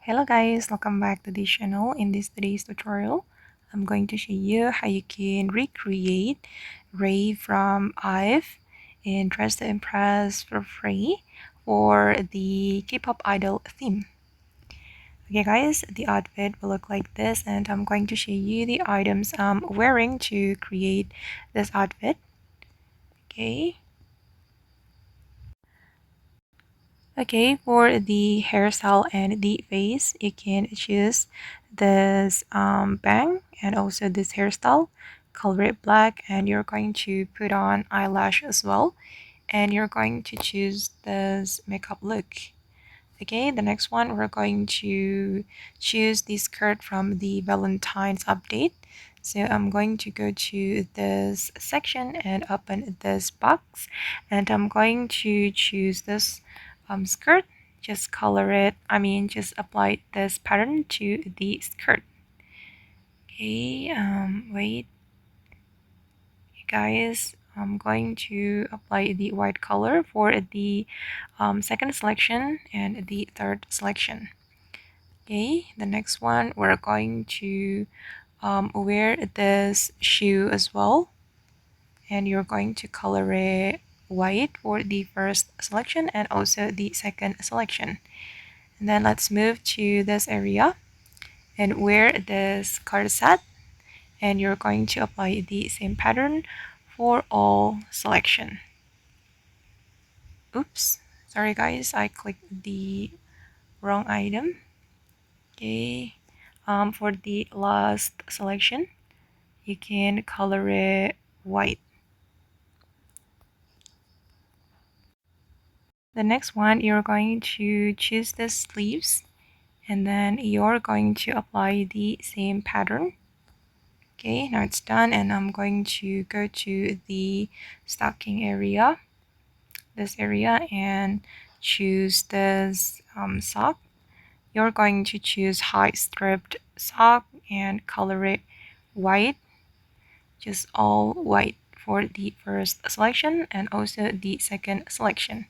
Hello guys, welcome back to this channel. In today's tutorial, I'm going to show you how you can recreate Ray from IVE in Dress to Impress for free for the K-pop idol theme. Okay guys, the outfit will look like this, and I'm going to show you the items I'm wearing to create this outfit. Okay. Okay, for the hairstyle and the face, you can choose this bang and also this hairstyle, color it black, and you're going to put on eyelash as well, and you're going to choose this makeup look. Okay, the next one, we're going to choose the skirt from the Valentine's update. So I'm going to go to this section and open this box, and I'm going to choose this skirt. Just color it, just apply this pattern to the skirt. Okay, wait, guys, I'm going to apply the white color for the second selection and the third selection. Okay, the next one, we're going to wear this shoe as well, and you're going to color it white for the first selection and also the second selection. And then let's move to this area and wear this card set, and you're going to apply the same pattern for all selection. Oops, sorry guys, I clicked the wrong item. Okay, for the last selection, you can color it white. The next one, you're going to choose the sleeves, and then you're going to apply the same pattern. Okay, now it's done, and I'm going to go to the stocking area, this area, and choose this sock. You're going to choose high striped sock and color it white, just all white for the first selection and also the second selection.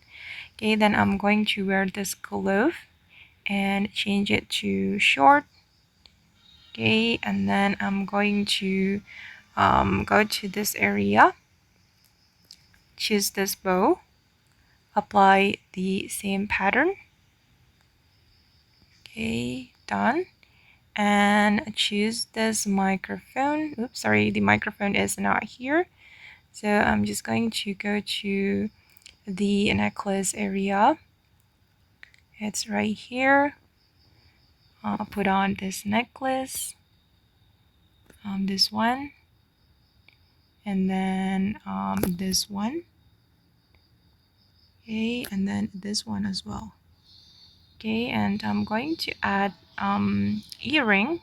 Okay, then I'm going to wear this glove and change it to short. Okay, and then I'm going to go to this area, choose this bow, apply the same pattern. Okay, done. And choose this microphone. Oops, sorry, the microphone is not here. So I'm just going to go to the necklace area. It's right here. I'll put on this necklace, this one, and then this one. Okay, and then this one as well. Okay, and I'm going to add earring.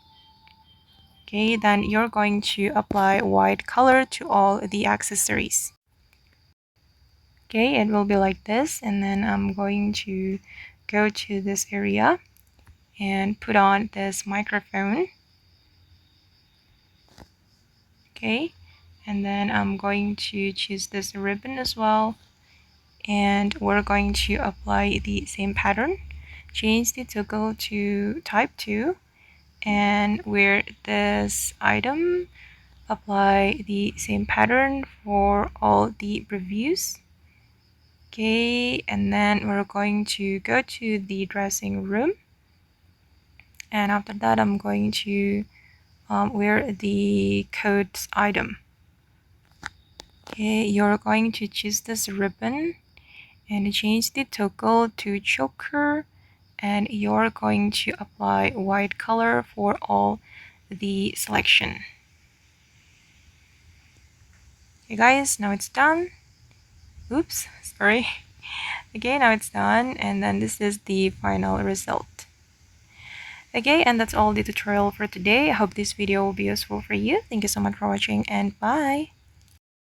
Okay, then you're going to apply white color to all the accessories. Okay, it will be like this, and then I'm going to go to this area and put on this microphone. Okay, and then I'm going to choose this ribbon as well, and we're going to apply the same pattern. Change the toggle to type 2 and wear this item, apply the same pattern for all the reviews. Okay, and then we're going to go to the dressing room, and after that I'm going to wear the coat item. Okay, you're going to choose this ribbon and change the toggle to choker, and you're going to apply white color for all the selection. Okay guys, now it's done. Oops, sorry. Okay, now it's done, and then this is the final result. Okay, and that's all the tutorial for today. I hope this video will be useful for you. Thank you so much for watching, and bye.